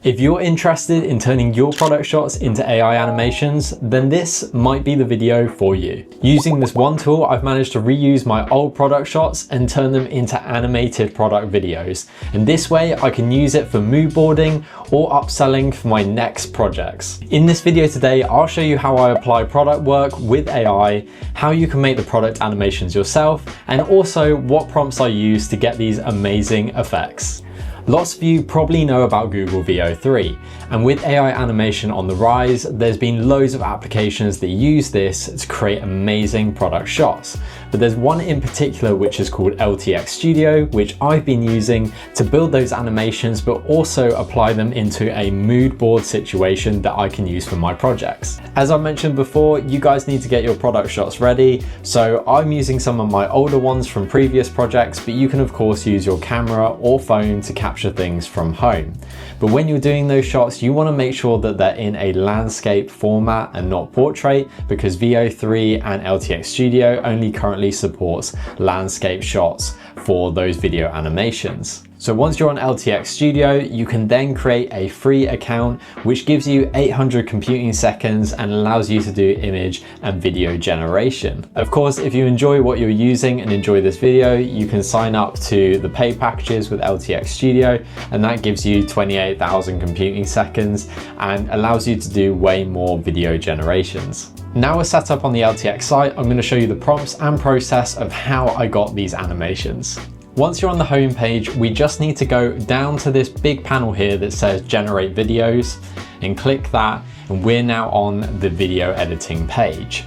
If you're interested in turning your product shots into AI animations, then this might be the video for you. Using this one tool, I've managed to reuse my old product shots and turn them into animated product videos. And this way I can use it for mood boarding or upselling for my next projects. In this video today, I'll show you how I apply product work with AI, how you can make the product animations yourself, and also what prompts I use to get these amazing effects. Lots of you probably know about Google VO3, and with AI animation on the rise, there's been loads of applications that use this to create amazing product shots. But there's one in particular which is called LTX Studio, which I've been using to build those animations, but also apply them into a mood board situation that I can use for my projects. As I mentioned before, you guys need to get your product shots ready. So I'm using some of my older ones from previous projects, but you can of course use your camera or phone to capture things from home. But when you're doing those shots, you want to make sure that they're in a landscape format and not portrait, because VO3 and LTX Studio only currently supports landscape shots for those video animations. So once you're on LTX Studio, you can then create a free account which gives you 800 computing seconds and allows you to do image and video generation. Of course, if you enjoy what you're using and enjoy this video, you can sign up to the paid packages with LTX Studio, and that gives you 28,000 computing seconds and allows you to do way more video generations. Now we're set up on the LTX site, I'm going to show you the prompts and process of how I got these animations. Once you're on the home page, we just need to go down to this big panel here that says generate videos and click that, and we're now on the video editing page.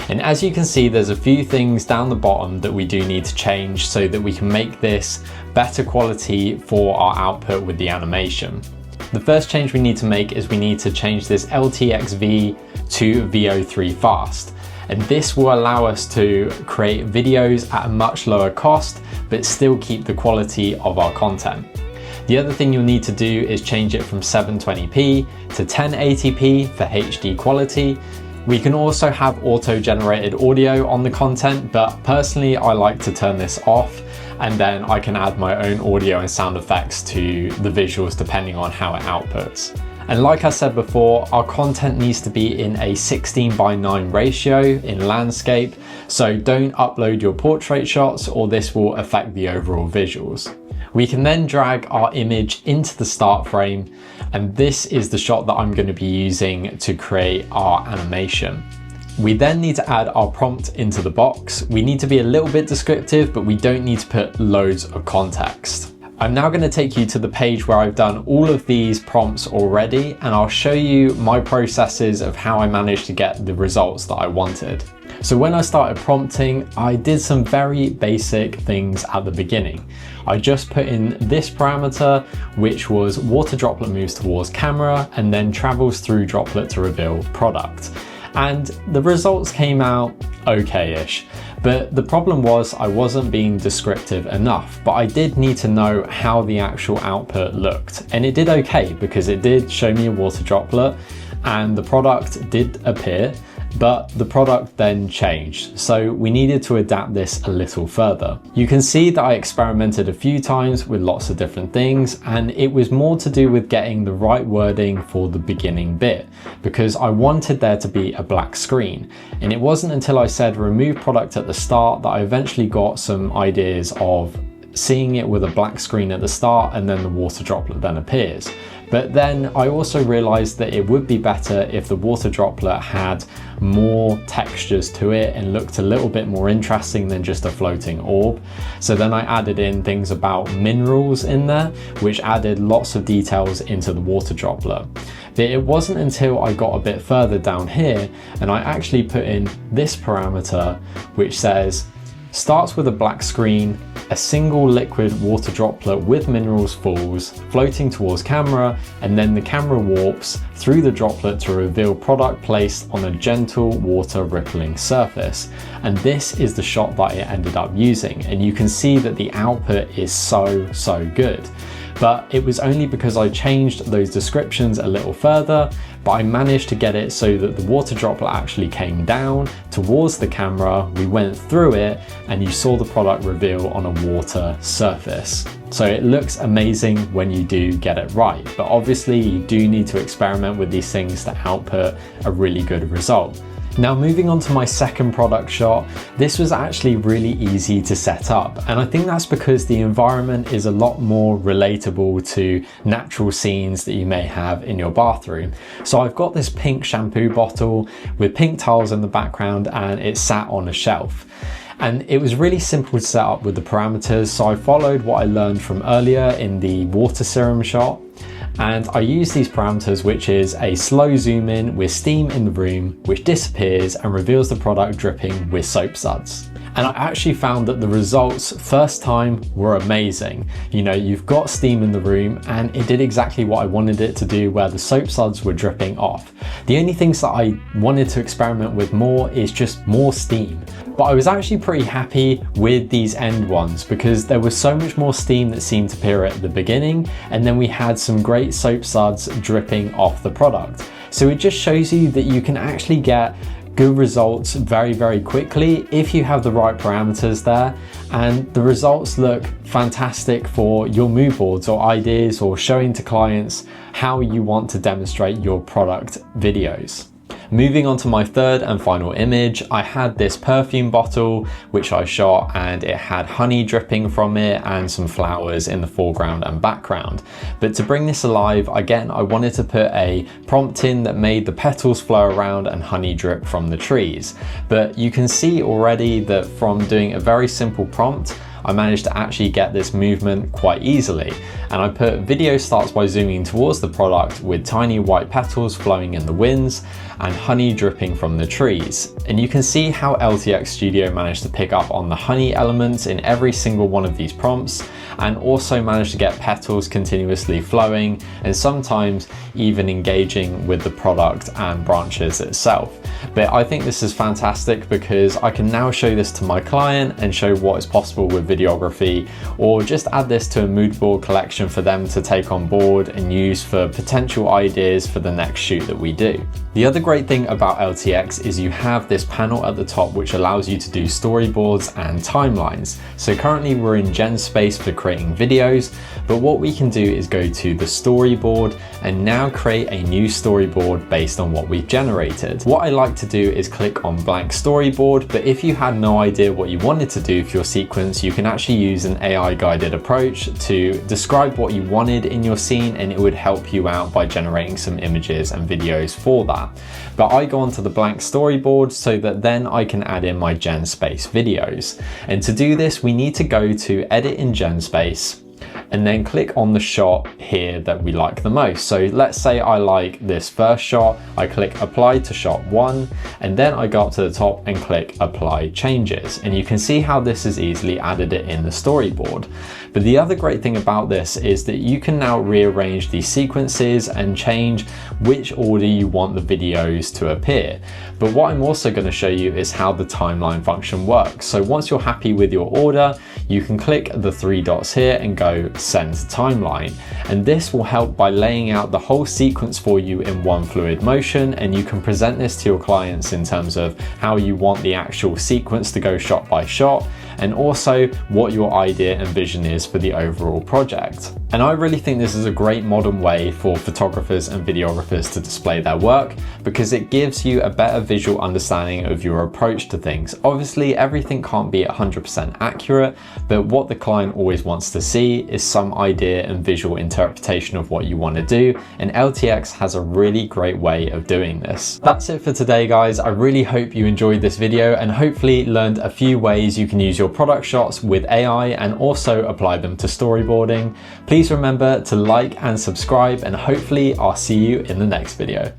And as you can see, there's a few things down the bottom that we do need to change so that we can make this better quality for our output with the animation. The first change we need to make is we need to change this LTXV to VO3 fast. And this will allow us to create videos at a much lower cost, but still keep the quality of our content. The other thing you'll need to do is change it from 720p to 1080p for HD quality. We can also have auto-generated audio on the content, but personally I like to turn this off, and then I can add my own audio and sound effects to the visuals depending on how it outputs. And like I said before, our content needs to be in a 16:9 ratio in landscape, so don't upload your portrait shots or this will affect the overall visuals. We can then drag our image into the start frame, and this is the shot that I'm going to be using to create our animation. We then need to add our prompt into the box. We need to be a little bit descriptive, but we don't need to put loads of context. I'm now going to take you to the page where I've done all of these prompts already, and I'll show you my processes of how I managed to get the results that I wanted. So when I started prompting, I did some very basic things at the beginning. I just put in this parameter, which was water droplet moves towards camera and then travels through droplet to reveal product. And the results came out okay-ish. But the problem was I wasn't being descriptive enough, but I did need to know how the actual output looked. And it did okay, because it did show me a water droplet and the product did appear, but the product then changed. So we needed to adapt this a little further. You can see that I experimented a few times with lots of different things, and it was more to do with getting the right wording for the beginning bit, because I wanted there to be a black screen. And it wasn't until I said remove product at the start that I eventually got some ideas of seeing it with a black screen at the start and then the water droplet then appears. But then I also realized that it would be better if the water droplet had more textures to it and looked a little bit more interesting than just a floating orb. So then I added in things about minerals in there, which added lots of details into the water droplet. But it wasn't until I got a bit further down here and I actually put in this parameter, which says starts with a black screen, a single liquid water droplet with minerals falls, floating towards camera, and then the camera warps through the droplet to reveal product placed on a gentle water rippling surface. And this is the shot that it ended up using, and you can see that the output is so good. but it was only because I changed those descriptions a little further, but I managed to get it so that the water droplet actually came down towards the camera, we went through it, and you saw the product reveal on a water surface. So it looks amazing when you do get it right, but obviously you do need to experiment with these things to output a really good result. Now moving on to my second product shot, this was actually really easy to set up, and I think that's because the environment is a lot more relatable to natural scenes that you may have in your bathroom. So I've got this pink shampoo bottle with pink tiles in the background and it's sat on a shelf. And it was really simple to set up with the parameters, so I followed what I learned from earlier in the water serum shot. And I use these parameters, which is a slow zoom in with steam in the room, which disappears and reveals the product dripping with soap suds. And I actually found that the results first time were amazing. You know, you've got steam in the room and it did exactly what I wanted it to do, where the soap suds were dripping off. The only things that I wanted to experiment with more is just more steam. But I was actually pretty happy with these end ones because there was so much more steam that seemed to appear at the beginning, and then we had some great soap suds dripping off the product. So it just shows you that you can actually get good results very, very quickly if you have the right parameters there, and the results look fantastic for your mood boards or ideas or showing to clients how you want to demonstrate your product videos. Moving on to my third and final image, I had this perfume bottle which I shot, and it had honey dripping from it and some flowers in the foreground and background. But to bring this alive, again, I wanted to put a prompt in that made the petals flow around and honey drip from the trees. But you can see already that from doing a very simple prompt, I managed to actually get this movement quite easily. And I put video starts by zooming towards the product with tiny white petals flowing in the winds and honey dripping from the trees. And you can see how LTX Studio managed to pick up on the honey elements in every single one of these prompts, and also managed to get petals continuously flowing and sometimes even engaging with the product and branches itself. But I think this is fantastic because I can now show this to my client and show what is possible with videography, or just add this to a mood board collection for them to take on board and use for potential ideas for the next shoot that we do. The other great thing about LTX is you have this panel at the top which allows you to do storyboards and timelines. So currently we're in GenSpace for creating videos, but what we can do is go to the storyboard and now create a new storyboard based on what we've generated. What I like to do is click on blank storyboard, but if you had no idea what you wanted to do for your sequence, you can actually use an AI guided approach to describe what you wanted in your scene, and it would help you out by generating some images and videos for that. But I go onto the blank storyboard so that then I can add in my GenSpace videos. And to do this, we need to go to edit in GenSpace and then click on the shot here that we like the most. So let's say I like this first shot, I click apply to shot 1, and then I go up to the top and click apply changes. And you can see how this has easily added it in the storyboard. But the other great thing about this is that you can now rearrange these sequences and change which order you want the videos to appear. But what I'm also going to show you is how the timeline function works. So once you're happy with your order, you can click the 3 dots here and go send timeline. And this will help by laying out the whole sequence for you in one fluid motion, and you can present this to your clients in terms of how you want the actual sequence to go shot by shot, and also what your idea and vision is for the overall project. And I really think this is a great modern way for photographers and videographers to display their work, because it gives you a better visual understanding of your approach to things. Obviously, everything can't be 100% accurate, but what the client always wants to see is some idea and visual interpretation of what you want to do, and LTX has a really great way of doing this. That's it for today, guys. I really hope you enjoyed this video and hopefully learned a few ways you can use your product shots with AI and also apply them to storyboarding. Please remember to like and subscribe, and hopefully I'll see you in the next video.